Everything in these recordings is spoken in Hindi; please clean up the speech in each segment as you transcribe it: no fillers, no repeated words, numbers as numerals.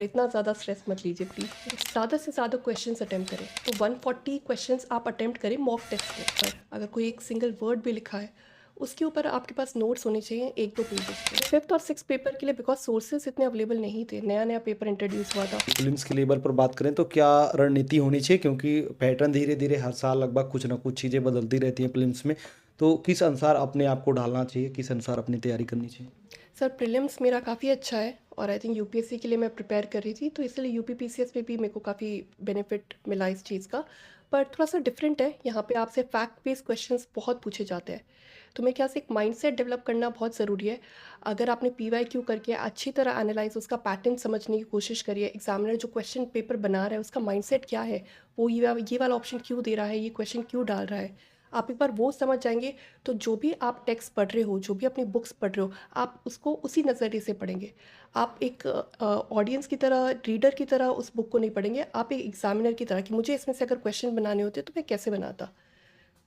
इतना ज़्यादा स्ट्रेस मत लीजिए प्लीज़। ज़्यादा से ज़्यादा क्वेश्चंस अटेम्प्ट करें, तो 140 क्वेश्चंस आप अटेम्प्ट करें मॉक टेस्ट में। पर अगर कोई एक सिंगल वर्ड भी लिखा है, उसके ऊपर आपके पास नोट्स होने चाहिए 1-2 पेजेस के। 5th और 6th पेपर के लिए बिकॉज सोर्सेज इतने अवेलेबल नहीं थे, नया पेपर इंट्रोड्यूस हुआ था। प्रीलिम्स के लेवल पर बात करें तो क्या रणनीति होनी चाहिए, क्योंकि पैटर्न धीरे धीरे हर साल लगभग कुछ ना कुछ चीज़ें बदलती रहती हैं प्रीलिम्स में, तो किस अनुसार अपने आप को ढालना चाहिए, किस अनुसार अपनी तैयारी करनी चाहिए? सर प्रीलिम्स मेरा काफ़ी अच्छा है और आई थिंक यूपीएससी के लिए मैं प्रिपेयर कर रही थी, तो इसलिए यूपीपीसीएस में भी मेरे को काफ़ी बेनिफिट मिला इस चीज़ का। पर थोड़ा सा डिफरेंट है, यहाँ पे आपसे फैक्ट बेस्ड क्वेश्चंस बहुत पूछे जाते हैं। तो मेरे ख्याल से एक माइंडसेट डेवलप करना बहुत ज़रूरी है। अगर आपने पीवाईक्यू करके अच्छी तरह एनालाइज उसका पैटर्न समझने की कोशिश करिए, एग्जामिनर जो क्वेश्चन पेपर बना रहा है उसका माइंडसेट क्या है, वो ये वाला ऑप्शन क्यों दे रहा है, ये क्वेश्चन क्यों डाल रहा है, आप एक बार वो समझ जाएंगे, तो जो भी आप टेक्स्ट पढ़ रहे हो, जो भी अपनी बुक्स पढ़ रहे हो, आप उसको उसी नज़रिए से पढ़ेंगे। आप एक ऑडियंस की तरह, रीडर की तरह उस बुक को नहीं पढ़ेंगे, आप एक एग्जामिनर की तरह कि मुझे इसमें से अगर क्वेश्चन बनाने होते तो मैं कैसे बनाता।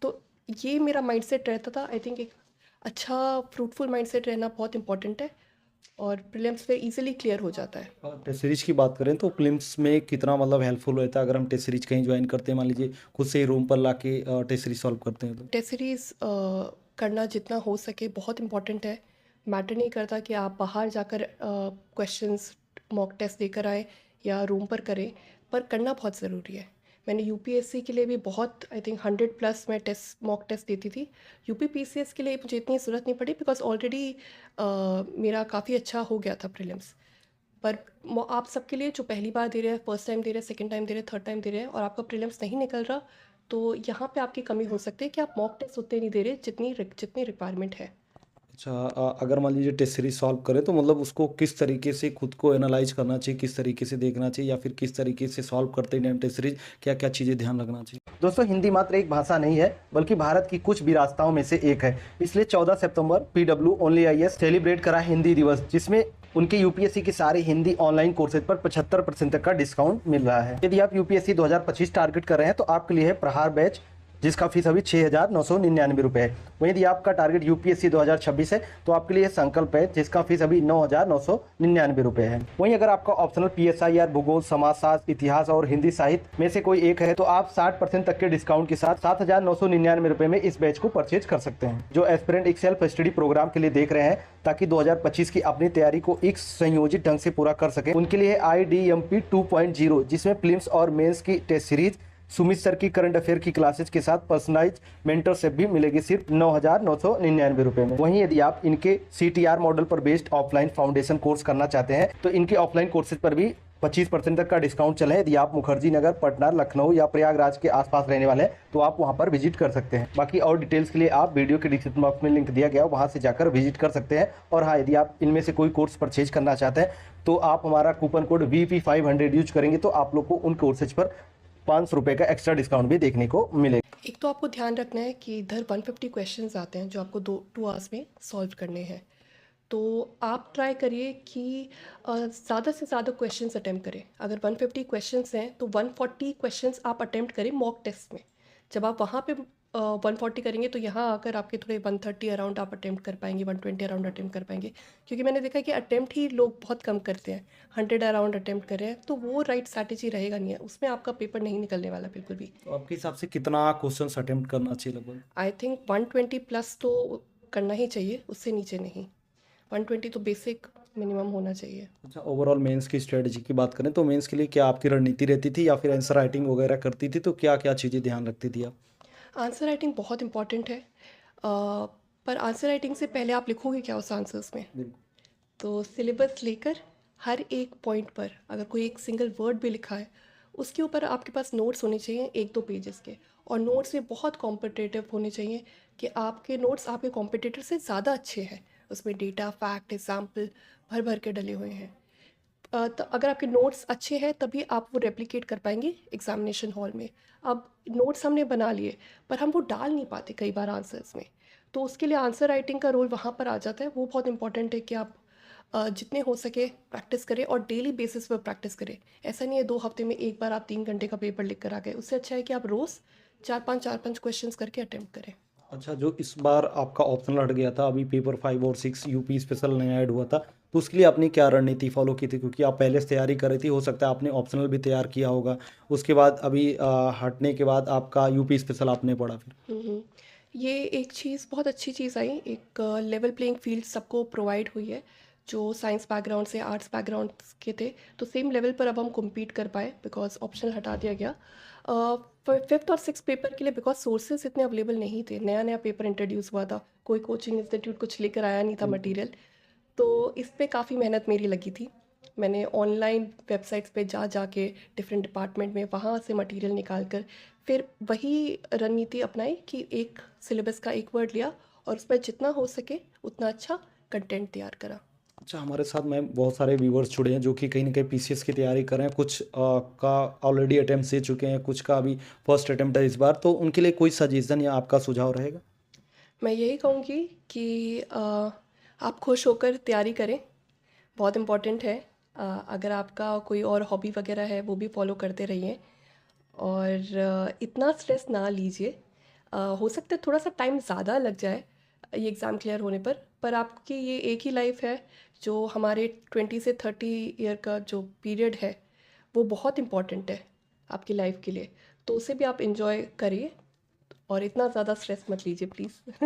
तो ये मेरा माइंडसेट रहता था। आई थिंक एक अच्छा फ्रूटफुल माइंडसेट रहना बहुत इंपॉर्टेंट है और प्रीलिम्स पे इजीली क्लियर हो जाता है। टेस्ट सीरीज की बात करें तो प्रीलिम्स में कितना मतलब हेल्पफुल रहता है अगर हम टेस्ट सीरीज कहीं ज्वाइन करते हैं, मान लीजिए खुद से ही रूम पर ला के टेस्ट सीरीज सॉल्व करते हैं तो? टेस्ट सीरीज़ करना जितना हो सके बहुत इम्पॉर्टेंट है। मैटर नहीं करता कि आप बाहर जाकर क्वेश्चंस मॉक टेस्ट देकर आए या रूम पर करें, पर करना बहुत ज़रूरी है। मैंने यूपीएससी के लिए भी बहुत, आई थिंक 100 प्लस मैं टेस्ट मॉक टेस्ट देती थी। यूपीपीसीएस के लिए मुझे इतनी ज़रूरत नहीं पड़ी बिकॉज ऑलरेडी मेरा काफ़ी अच्छा हो गया था प्रीलिम्स। पर आप सबके लिए जो पहली बार दे रहे हैं, फर्स्ट टाइम दे रहे हैं, सेकंड टाइम दे रहे हैं, थर्ड टाइम दे रहे हैं और आपका प्रीलिम्स नहीं निकल रहा, तो यहाँ पे आपकी कमी हो सकती है कि आप मॉक टेस्ट उतने नहीं दे रहे जितनी रिक्वायरमेंट है। अच्छा, अगर मान लीजिए टेस्ट सीरीज सॉल्व करें तो मतलब उसको किस तरीके से खुद को एनालाइज करना चाहिए, किस तरीके से देखना चाहिए, या फिर किस तरीके से सॉल्व करते टाइम टेस्ट सीरीज क्या क्या चीज़ें ध्यान रखना चाहिए? दोस्तों, हिंदी मात्र एक भाषा नहीं है बल्कि भारत की कुछ विरासताओं में से एक है। इसलिए 14 सितंबर पीडब्ल्यू ओनली आईएएस सेलिब्रेट करा हिंदी दिवस, जिसमें उनके यूपीएससी के सारे हिंदी ऑनलाइन कोर्सेज पर 75% तक का डिस्काउंट मिल रहा है। यदि आप यूपीएससी 2025 टारगेट कर रहे हैं तो आपके लिए है प्रहार बैच, जिसका फीस अभी 6,999 रुपये है। वहीं यदि आपका टारगेट यूपीएससी 2026 है तो आपके लिए संकल्प है, जिसका फीस अभी 9,999 रुपये है। वहीं अगर आपका ऑप्शनल पीएसआईआर, भूगोल, समाजशास्त्र, इतिहास और हिंदी साहित्य में से कोई एक है तो आप 60% तक के डिस्काउंट के साथ 7,999 रुपये में इस बैच को परचेज कर सकते हैं। जो एस्पिरेंट एक सेल्फ स्टडी प्रोग्राम के लिए देख रहे हैं ताकि 2025 की अपनी तैयारी को एक संयोजित ढंग से पूरा कर सके, उनके लिए IDMP 2.0, जिसमें प्रीलिम्स और मेंस की टेस्ट सीरीज, सुमित सर की करंट अफेयर की क्लासेज के साथ पर्सनलाइज मेंटरशिप भी मिलेगी सिर्फ 9,999 रुपये में। वहीं यदि आप इनके CTR मॉडल पर बेस्ड ऑफलाइन फाउंडेशन कोर्स करना चाहते हैं तो इनके ऑफलाइन कोर्सेज पर भी 25% तक का डिस्काउंट चले। यदि आप मुखर्जी नगर, पटना, लखनऊ या प्रयागराज के आसपास रहने वाले हैं तो आप वहां पर विजिट कर सकते हैं। बाकी और डिटेल्स के लिए आप वीडियो के डिस्क्रिप्शन बॉक्स में लिंक दिया गया वहां से जाकर विजिट कर सकते हैं। और हाँ, यदि आप इनमें से कोई कोर्स परचेज करना चाहते हैं तो आप हमारा कूपन कोड VP500 यूज करेंगे तो आप लोग को उन कोर्सेज पर 500 रुपये का एक्स्ट्रा डिस्काउंट भी देखने को मिलेगा। एक तो आपको ध्यान रखना है कि इधर 150 क्वेश्चंस आते हैं जो आपको 2 आवर्स में सॉल्व करने हैं। तो आप ट्राई करिए कि ज़्यादा से ज़्यादा क्वेश्चंस अटेम्प्ट करें। अगर 150 क्वेश्चंस हैं तो 140 क्वेश्चंस आप अटेम्प्ट करें मॉक टेस्ट में। जब आप वहाँ पे 140 करेंगे तो यहाँ आकर आपके थोड़े 130 अराउंड आप अटेम्प्ट कर पाएंगे, 120 अराउंड अटेम्प्ट कर पाएंगे। क्योंकि मैंने देखा कि अटेम्प्ट ही लोग बहुत कम करते हैं, 100 अराउंड अटेम्प्ट कर रहे हैं, तो वो राइट स्ट्रैटेजी रहेगा नहीं है, उसमें आपका पेपर नहीं निकलने वाला बिल्कुल भी। तो आपके हिसाब से कितना क्वेश्चन अटेम्प्ट करना चाहिए लगभग? आई थिंक 120 प्लस तो करना ही चाहिए, उससे नीचे नहीं। 120 तो बेसिक मिनिमम होना चाहिए। अच्छा, ओवरऑल मेंस की स्ट्रेटजी की बात करें तो मेंस के लिए क्या आपकी रणनीति रहती थी, या फिर आंसर राइटिंग वगैरह करती थी, तो क्या क्या चीज़ें ध्यान रखती थी आप? आंसर राइटिंग बहुत इंपॉर्टेंट है, पर आंसर राइटिंग से पहले आप लिखोगे क्या उस आंसर्स में। बिल्कुल। तो सिलेबस लेकर हर एक पॉइंट पर अगर कोई एक सिंगल वर्ड भी लिखा है, उसके ऊपर आपके पास नोट्स होने चाहिए 1-2 पेजेस के। और नोट्स में बहुत कॉम्पिटिटिव होने चाहिए कि आपके नोट्स आपके कॉम्पिटिटर से ज़्यादा अच्छे हैं, उसमें डेटा, फैक्ट, एग्जाम्पल भर भर के डले हुए हैं। तो अगर आपके नोट्स अच्छे हैं तभी आप वो रेप्लिकेट कर पाएंगे एग्जामिनेशन हॉल में। अब नोट्स हमने बना लिए पर हम वो डाल नहीं पाते कई बार आंसर्स में, तो उसके लिए आंसर राइटिंग का रोल वहाँ पर आ जाता है। वो बहुत इंपॉर्टेंट है कि आप जितने हो सके प्रैक्टिस करें और डेली बेसिस पर प्रैक्टिस करें। ऐसा नहीं है 2 हफ्ते में एक बार आप 3 घंटे का पेपर लिख कर आ गए, उससे अच्छा है कि आप रोज़ 4-5 क्वेश्चंस करके अटेम्प्ट करें। अच्छा, जो इस बार आपका ऑप्शनल हट गया था, अभी पेपर 5 और 6 यूपी स्पेशल नया ऐड हुआ था, तो उसके लिए आपने क्या रणनीति फॉलो की थी? क्योंकि आप पहले से तैयारी कर रही थी, हो सकता है आपने ऑप्शनल भी तैयार किया होगा, उसके बाद अभी हटने के बाद आपका यूपी स्पेशल आपने पढ़ा फिर। हम्म। ये एक चीज़ बहुत अच्छी चीज़ आई, एक लेवल प्लेइंग फील्ड सबको प्रोवाइड हुई है। जो साइंस बैकग्राउंड से आर्ट्स बैकग्राउंड के थे तो सेम लेवल पर अब हम compete कर पाए बिकॉज ऑप्शनल हटा दिया गया। फिफ्थ और सिक्स पेपर के लिए बिकॉज सोर्सेज इतने अवेलेबल नहीं थे, नया नया पेपर इंट्रोड्यूस हुआ था, कोई कोचिंग इंस्टीट्यूट कुछ लेकर आया नहीं था मटेरियल। तो इस पे काफ़ी मेहनत मेरी लगी थी। मैंने ऑनलाइन वेबसाइट्स पे जा जा के डिफरेंट डिपार्टमेंट में वहाँ से मटेरियल निकाल कर फिर वही रणनीति अपनाई कि एक सिलेबस का एक वर्ड लिया और उसमें जितना हो सके उतना अच्छा कंटेंट तैयार करा। अच्छा, हमारे साथ मैम बहुत सारे व्यूवर्स जुड़े हैं जो कि कहीं ना कहीं पीसीएस की तैयारी कर रहे हैं, कुछ का ऑलरेडी अटेम्प्ट दे चुके हैं, कुछ का अभी फर्स्ट अटेम्प्ट है इस बार, तो उनके लिए कोई सजेशन या आपका सुझाव रहेगा? मैं यही कहूँगी कि आप खुश होकर तैयारी करें, बहुत इम्पॉर्टेंट है। अगर आपका कोई और हॉबी वगैरह है वो भी फॉलो करते रहिए और इतना स्ट्रेस ना लीजिए। हो सकता है थोड़ा सा टाइम ज़्यादा लग जाए ये एग्ज़ाम क्लियर होने पर आपकी ये एक ही लाइफ है। जो हमारे 20 से 30 ईयर का जो पीरियड है वो बहुत इम्पॉर्टेंट है आपकी लाइफ के लिए, तो उसे भी आप इंजॉय करिए और इतना ज़्यादा स्ट्रेस मत लीजिए please.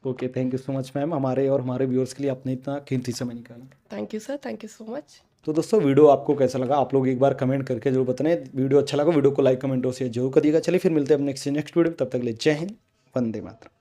Okay, thank you so much ma'am, हमारे और हमारे व्यूअर्स के लिए आपने इतना कीमती समय निकाला। Thank you sir, thank you so much. तो दोस्तों, वीडियो आपको कैसा लगा आप लोग एक बार कमेंट करके जरूर बताएं। वीडियो अच्छा लगा वीडियो को लाइक कमेंट और शेयर जरूर करिएगा। चलिए फिर मिलते हैं अब नेक्स्ट वीडियो में, तब तक के लिए जय हिंद, वंदे मातरम।